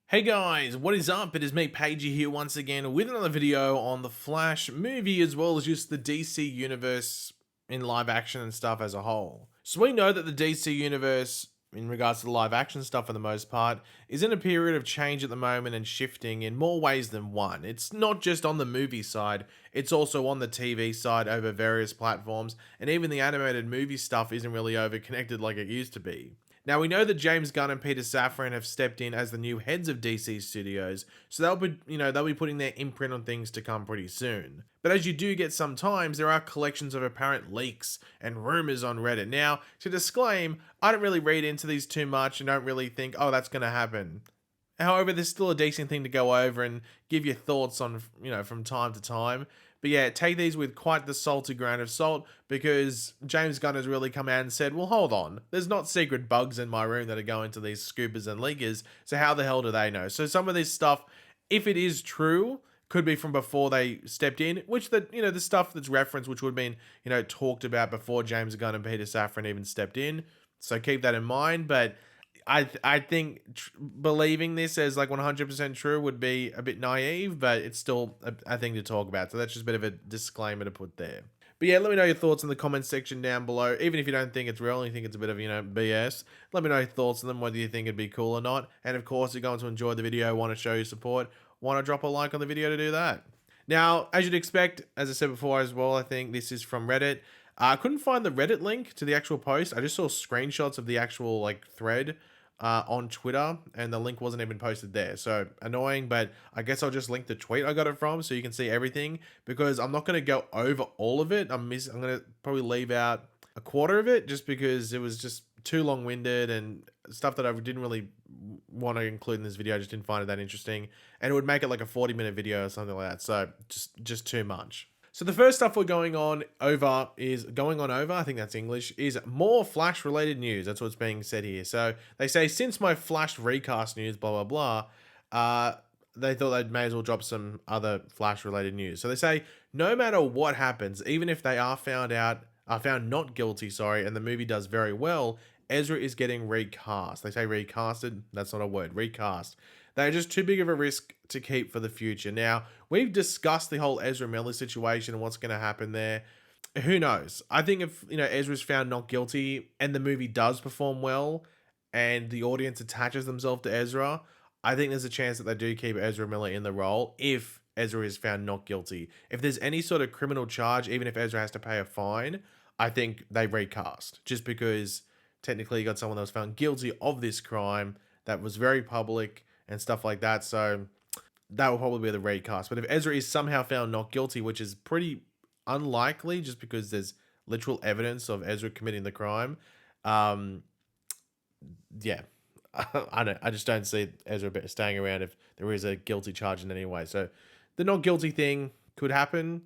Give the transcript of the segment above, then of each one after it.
Hey guys, what is up? It is me, Pagey, here once again with another video on the Flash movie as well as just the DC universe in live action and stuff as a whole. So we know that the DC universe, in regards to the live action stuff for the most part, is in a period of change at the moment and shifting in more ways than one. It's not just on the movie side, it's also on the TV side over various platforms, and even the animated movie stuff isn't really over connected like it used to be. Now, we know that James Gunn and Peter Safran have stepped in as the new heads of DC Studios, so they'll be putting their imprint on things to come pretty soon. But as you do get sometimes, there are collections of apparent leaks and rumors on Reddit. Now, to disclaim, I don't really read into these too much and don't really think, oh, that's going to happen. However, there's still a decent thing to go over and give your thoughts on, from time to time. But yeah, take these with quite the salty grain of salt because James Gunn has really come out and said, well, hold on, there's not secret bugs in my room that are going to these scoopers and leakers, so how the hell do they know? So some of this stuff, if it is true, could be from before they stepped in, which the stuff that's referenced, which would have been, talked about before James Gunn and Peter Safran even stepped in. So keep that in mind, but I think believing this as like 100% true would be a bit naive, but it's still a thing to talk about. So that's just a bit of a disclaimer to put there. But yeah, let me know your thoughts in the comments section down below. Even if you don't think it's real and you think it's a bit of, BS, let me know your thoughts on them, whether you think it'd be cool or not. And of course, if you're going to enjoy the video, want to show your support, want to drop a like on the video to do that. Now, as you'd expect, as I said before as well, I think this is from Reddit. I couldn't find the Reddit link to the actual post. I just saw screenshots of the actual thread on Twitter, and the link wasn't even posted there. So annoying, but I guess I'll just link the tweet I got it from so you can see everything, because I'm not going to go over all of it. I'm going to probably leave out a quarter of it just because it was just too long-winded and stuff that I didn't really want to include in this video. I just didn't find it that interesting, and it would make it like a 40-minute video or something like that. So just too much. So the first stuff we're going on over, I think that's English, is more Flash related news. That's what's being said here. So they say, since my Flash recast news, blah, blah, blah, they thought they may as well drop some other Flash related news. So they say, no matter what happens, even if they are found not guilty, and the movie does very well, Ezra is getting recast. They say recasted. That's not a word. Recast. They're just too big of a risk to keep for the future. Now, we've discussed the whole Ezra Miller situation and what's going to happen there. Who knows? I think if, Ezra's found not guilty and the movie does perform well and the audience attaches themselves to Ezra, I think there's a chance that they do keep Ezra Miller in the role if Ezra is found not guilty. If there's any sort of criminal charge, even if Ezra has to pay a fine, I think they recast. Just because technically you got someone that was found guilty of this crime that was very public and stuff like that. So that will probably be the recast. But if Ezra is somehow found not guilty, which is pretty unlikely just because there's literal evidence of Ezra committing the crime, yeah, I just don't see Ezra staying around if there is a guilty charge in any way. So the not guilty thing could happen,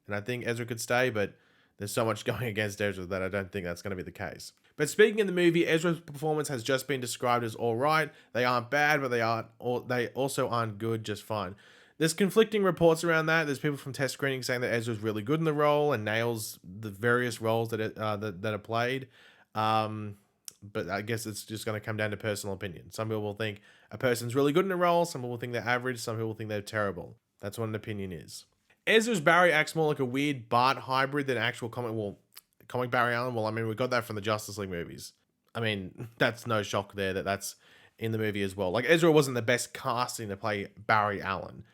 and I think Ezra could stay, but there's so much going against Ezra that I don't think that's going to be the case. But speaking in the movie, Ezra's performance has just been described as all right. They aren't bad, but they also aren't good, just fine. There's conflicting reports around that. There's people from test screening saying that Ezra's really good in the role and nails the various roles that are played. But I guess it's just going to come down to personal opinion. Some people will think a person's really good in a role. Some people will think they're average. Some people think they're terrible. That's what an opinion is. Ezra's Barry acts more like a weird Bart hybrid than actual comic Barry Allen. Well, I mean, we got that from the Justice League movies. I mean, that's no shock there that's in the movie as well. Like, Ezra wasn't the best casting to play Barry Allen.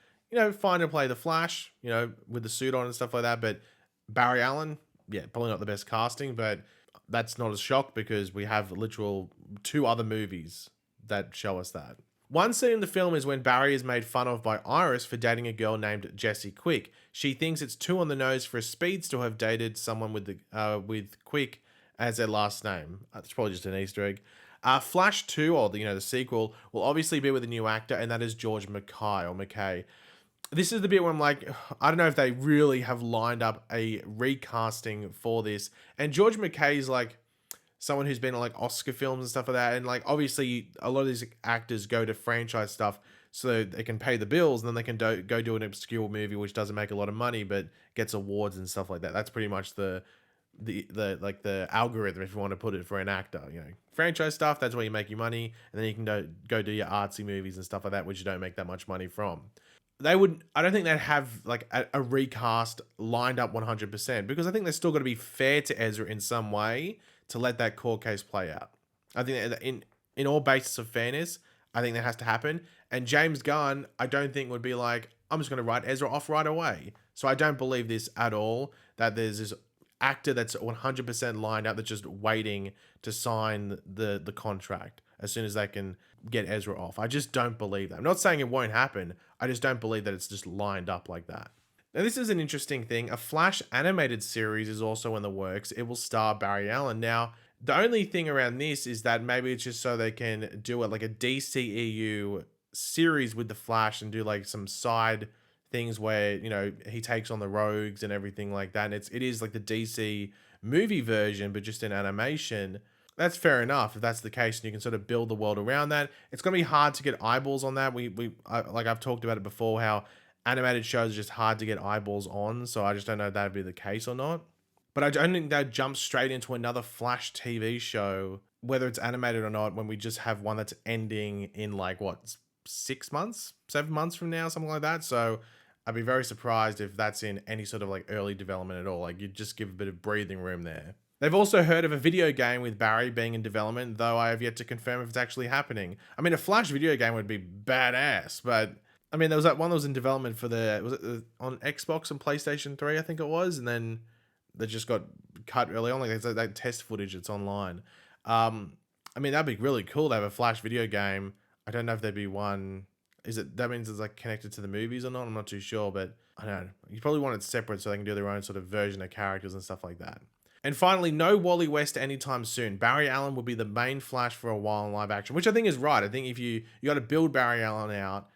Fine to play the Flash, with the suit on and stuff like that. But Barry Allen, yeah, probably not the best casting, but that's not a shock because we have literal 2 other movies that show us that. One scene in the film is when Barry is made fun of by Iris for dating a girl named Jessie Quick. She thinks it's too on the nose for a speedster to have dated someone with Quick as their last name. It's probably just an Easter egg. Flash 2, or the sequel, will obviously be with a new actor, and that is George McKay. This is the bit where I'm like, I don't know if they really have lined up a recasting for this. And George McKay is like someone who's been in Oscar films and stuff like that. And obviously a lot of these actors go to franchise stuff so they can pay the bills, and then they can go do an obscure movie which doesn't make a lot of money but gets awards and stuff like that. That's pretty much the the algorithm, if you want to put it, for an actor. You know, franchise stuff, that's where you make your money, and then you can go do your artsy movies and stuff like that, which you don't make that much money from. I don't think they'd have like a recast lined up 100%, because I think they're still got to be fair to Ezra in some way to let that court case play out. I think that in all basis of fairness, I think that has to happen. And James Gunn, I don't think would be like, I'm just going to write Ezra off right away. So I don't believe this at all, that there's this actor that's 100% lined up that's just waiting to sign the contract as soon as they can get Ezra off. I just don't believe that. I'm not saying it won't happen. I just don't believe that it's just lined up like that. Now, this is an interesting thing. A Flash animated series is also in the works. It will star Barry Allen. Now, the only thing around this is that maybe it's just so they can do it like a DCEU series with the Flash and do like some side things where, you know, he takes on the rogues and everything like that. And it is like the DC movie version, but just in animation. That's fair enough if that's the case, and you can sort of build the world around that. It's gonna be hard to get eyeballs on that. Like I've talked about it before, how animated shows are just hard to get eyeballs on. So I just don't know if that'd be the case or not. But I don't think they'd jump straight into another Flash TV show, whether it's animated or not, when we just have one that's ending in like what, 6 months, 7 months from now, something like that. So I'd be very surprised if that's in any sort of like early development at all. Like, you'd just give a bit of breathing room there. They've also heard of a video game with Barry being in development, though I have yet to confirm if it's actually happening. I mean, a Flash video game would be badass, but I mean, there was that one that was in development for on Xbox and PlayStation 3, I think it was, and then they just got cut early on. Like, there's that test footage that's online. I mean, that'd be really cool to have a Flash video game. I don't know if there'd be one. That means it's like connected to the movies or not? I'm not too sure, but I don't know. You probably want it separate so they can do their own sort of version of characters and stuff like that. And finally, no Wally West anytime soon. Barry Allen will be the main Flash for a while in live action, which I think is right. I think if you got to build Barry Allen out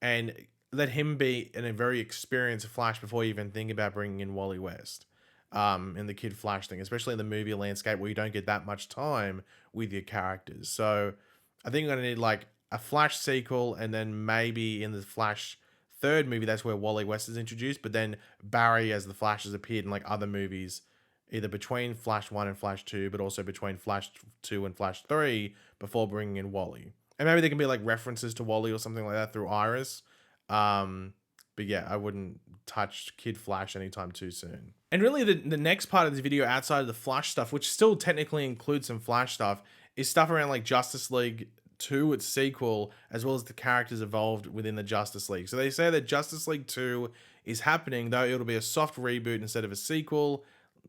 and let him be in a very experienced Flash before you even think about bringing in Wally West in the Kid Flash thing, especially in the movie landscape where you don't get that much time with your characters. So I think you're going to need like a Flash sequel, and then maybe in the Flash third movie, that's where Wally West is introduced, but then Barry as the Flash has appeared in like other movies, either between Flash 1 and Flash 2, but also between Flash 2 and Flash 3 before bringing in Wally. And maybe there can be like references to Wally or something like that through Iris. But yeah, I wouldn't touch Kid Flash anytime too soon. And really the next part of this video outside of the Flash stuff, which still technically includes some Flash stuff, is stuff around like Justice League 2, its sequel, as well as the characters evolved within the Justice League. So they say that Justice League 2 is happening, though it'll be a soft reboot instead of a sequel,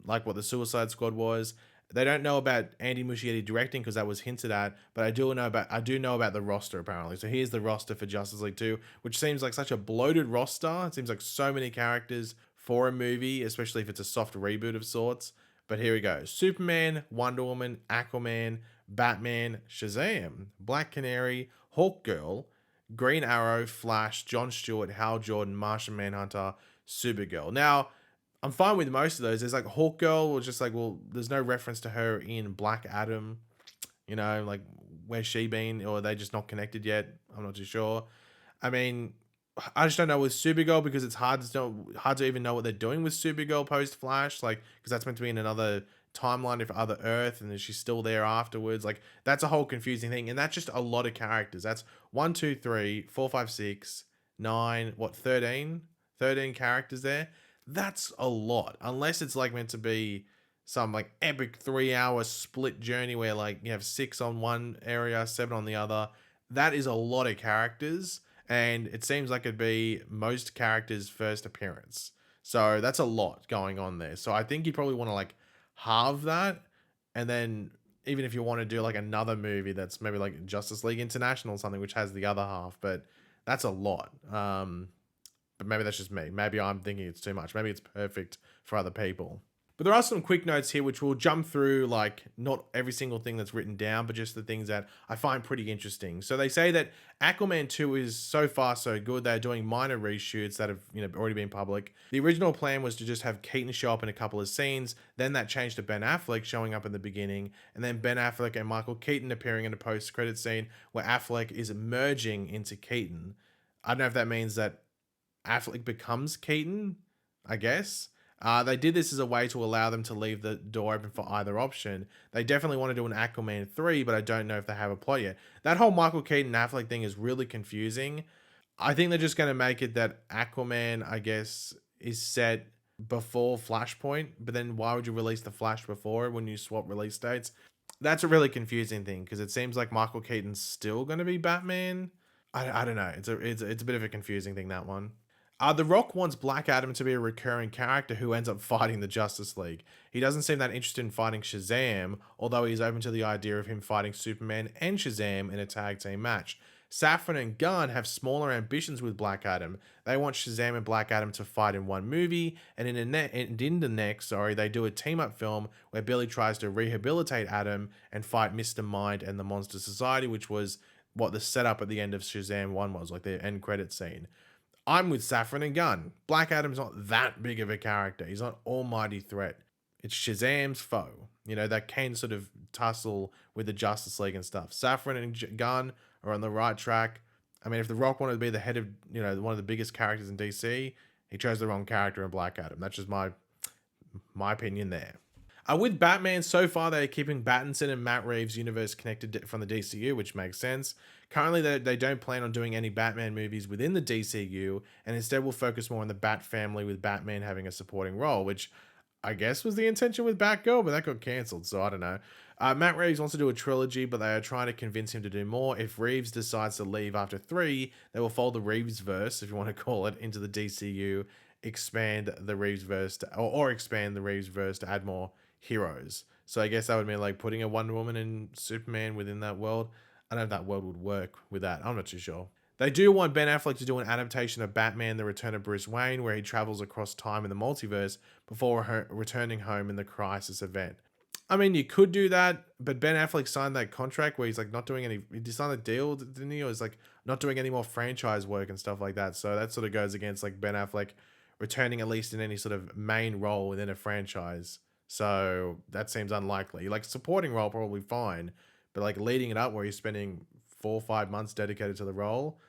like what the Suicide Squad was. They don't know about Andy Muschietti directing because that was hinted at, but I do know about the roster apparently. So here's the roster for Justice League 2, which seems like such a bloated roster. It seems like so many characters for a movie, especially if it's a soft reboot of sorts. But here we go. Superman, Wonder Woman, Aquaman, Batman, Shazam, Black Canary, Hawkgirl, Green Arrow, Flash, Jon Stewart, Hal Jordan, Martian Manhunter, Supergirl. Now, I'm fine with most of those. There's like Hawkgirl, was just like, well, there's no reference to her in Black Adam. You know, like, where's she been? Or are they just not connected yet? I'm not too sure. I mean, I just don't know with Supergirl, because it's hard to even know what they're doing with Supergirl post Flash, like, because that's meant to be in another timeline for other Earth, and then she's still there afterwards. Like, that's a whole confusing thing, and that's just a lot of characters. That's 1, 2, 3, 4, 5, 6, 9, 13 characters there. That's a lot, unless it's like meant to be some like epic 3-hour split journey where like you have 6 on one area, 7 on the other. That is a lot of characters, and it seems like it'd be most characters' first appearance. So that's a lot going on there. So I think you probably want to like halve that, and then even if you want to do like another movie that's maybe like Justice League International or something, which has the other half, but that's a lot. But maybe that's just me. Maybe I'm thinking it's too much. Maybe it's perfect for other people. But there are some quick notes here, which we'll jump through, like not every single thing that's written down, but just the things that I find pretty interesting. So they say that Aquaman 2 is so far so good. They're doing minor reshoots that have already been public. The original plan was to just have Keaton show up in a couple of scenes. Then that changed to Ben Affleck showing up in the beginning, and then Ben Affleck and Michael Keaton appearing in a post-credit scene where Affleck is merging into Keaton. I don't know if that means that Affleck becomes Keaton, I guess. They did this as a way to allow them to leave the door open for either option. They definitely want to do an Aquaman 3, but I don't know if they have a plot yet. That whole Michael Keaton Affleck thing is really confusing. I think they're just going to make it that Aquaman, I guess, is set before Flashpoint, but then why would you release the Flash before when you swap release dates? That's a really confusing thing because it seems like Michael Keaton's still going to be Batman. I don't know. It's a bit of a confusing thing, that one. The Rock wants Black Adam to be a recurring character who ends up fighting the Justice League. He doesn't seem that interested in fighting Shazam, although he's open to the idea of him fighting Superman and Shazam in a tag team match. Safran and Gunn have smaller ambitions with Black Adam. They want Shazam and Black Adam to fight in one movie, and in the next, they do a team-up film where Billy tries to rehabilitate Adam and fight Mr. Mind and the Monster Society, which was what the setup at the end of Shazam 1 was, like the end credit scene. I'm with Safran and Gunn. Black Adam's not that big of a character. He's not almighty threat. It's Shazam's foe, that can sort of tussle with the Justice League and stuff. Safran and Gunn are on the right track. I mean, if The Rock wanted to be the head of, one of the biggest characters in DC, he chose the wrong character in Black Adam. That's just my opinion there. With Batman, so far they're keeping Pattinson and Matt Reeves' universe connected from the DCU, which makes sense. Currently, they don't plan on doing any Batman movies within the DCU, and instead will focus more on the Bat family, with Batman having a supporting role, which I guess was the intention with Batgirl, but that got cancelled, so I don't know. Matt Reeves wants to do a trilogy, but they are trying to convince him to do more. If Reeves decides to leave after 3, they will fold the Reevesverse, if you want to call it, into the DCU, expand the Reevesverse, or expand the Reevesverse to add more heroes. So I guess that would mean like putting a Wonder Woman and Superman within that world. I don't know if that world would work with that. I'm not too sure. They do want Ben Affleck to do an adaptation of Batman: The Return of Bruce Wayne, where he travels across time in the multiverse before returning home in the Crisis event. I mean, you could do that, but Ben Affleck signed that contract where he's like not doing any. He signed a deal, didn't he? Or he's like not doing any more franchise work and stuff like that. So that sort of goes against like Ben Affleck returning at least in any sort of main role within a franchise. So that seems unlikely. Like supporting role, probably fine, but like leading it up where he's spending 4 or 5 months dedicated to the role,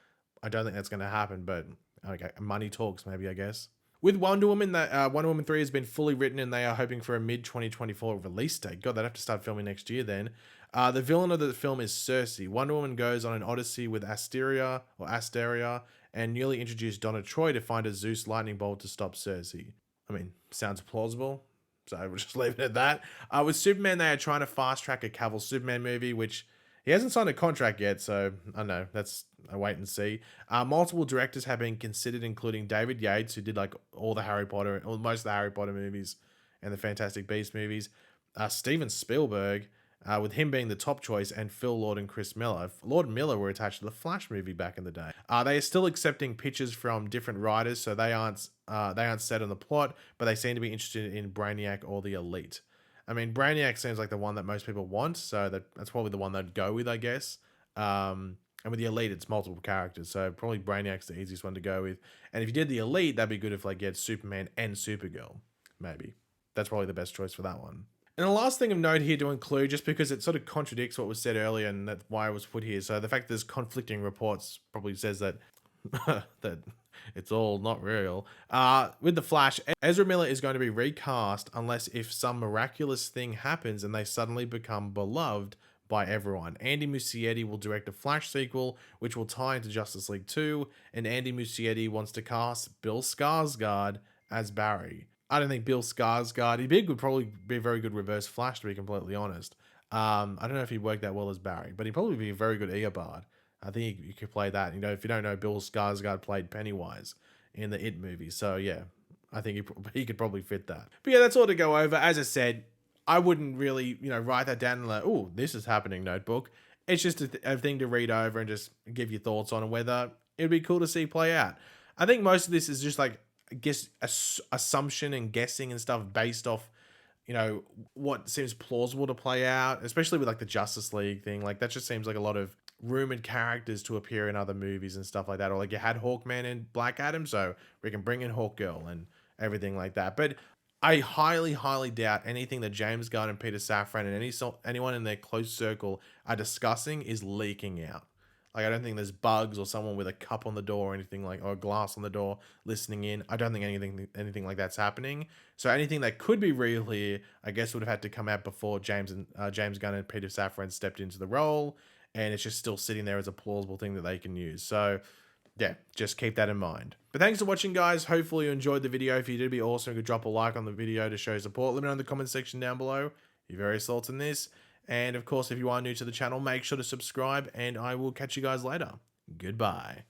I don't think that's going to happen. But okay, money talks, maybe, I guess. With Wonder Woman, that Wonder Woman 3 has been fully written, and they are hoping for a mid-2024 release date. God, they'd have to start filming next year then. The villain of the film is Cersei. Wonder Woman goes on an odyssey with Asteria, and newly introduced Donna Troy to find a Zeus lightning bolt to stop Cersei. I mean, sounds plausible. So we'll just leave it at that. With Superman, they are trying to fast track a Cavill Superman movie, which he hasn't signed a contract yet, so I don't know. That's a wait and see. Multiple directors have been considered, including David Yates, who did like all the Harry Potter, or most of the Harry Potter movies and the Fantastic Beasts movies. Steven Spielberg, with him being the top choice, and Phil Lord and Chris Miller. Lord and Miller were attached to the Flash movie back in the day. They are still accepting pitches from different writers, so they aren't set on the plot, but they seem to be interested in Brainiac or the Elite. I mean, Brainiac seems like the one that most people want, so that's probably the one they'd go with, I guess. And with the Elite, it's multiple characters, so probably Brainiac's the easiest one to go with. And if you did the Elite, that'd be good if like you had Superman and Supergirl, maybe. That's probably the best choice for that one. And the last thing of note here to include, just because it sort of contradicts what was said earlier, and that's why it was put here. So the fact that there's conflicting reports probably says that that it's all not real. With The Flash, Ezra Miller is going to be recast unless if some miraculous thing happens and they suddenly become beloved by everyone. Andy Muschietti will direct a Flash sequel, which will tie into Justice League 2, and Andy Muschietti wants to cast Bill Skarsgård as Barry. I don't think Bill Skarsgård, he would probably be a very good Reverse Flash, to be completely honest. I don't know if he'd work that well as Barry, but he'd probably be a very good Eobard. I think you could play that. If you don't know, Bill Skarsgård played Pennywise in the It movie. So yeah, I think he could probably fit that. But yeah, that's all to go over. As I said, I wouldn't really, write that down and like, oh, this is happening notebook. It's just a thing to read over and just give your thoughts on whether it'd be cool to see play out. I think most of this is just like, I guess, assumption and guessing and stuff based off, what seems plausible to play out, especially with like the Justice League thing. Like that just seems like a lot of rumored characters to appear in other movies and stuff like that. Or like you had Hawkman and Black Adam, so we can bring in Hawkgirl and everything like that. But I highly, highly doubt anything that James Gunn and Peter Safran and anyone in their close circle are discussing is leaking out. Like, I don't think there's bugs or someone with a cup on the door or anything like, or a glass on the door listening in. I don't think anything like that's happening. So anything that could be real here, I guess, would have had to come out before James Gunn and Peter Safran stepped into the role, and it's just still sitting there as a plausible thing that they can use. So yeah, just keep that in mind. But thanks for watching, guys. Hopefully you enjoyed the video. If you did, it'd be awesome. You could drop a like on the video to show support. Let me know in the comment section down below your various thoughts on this. And of course, if you are new to the channel, make sure to subscribe, and I will catch you guys later. Goodbye.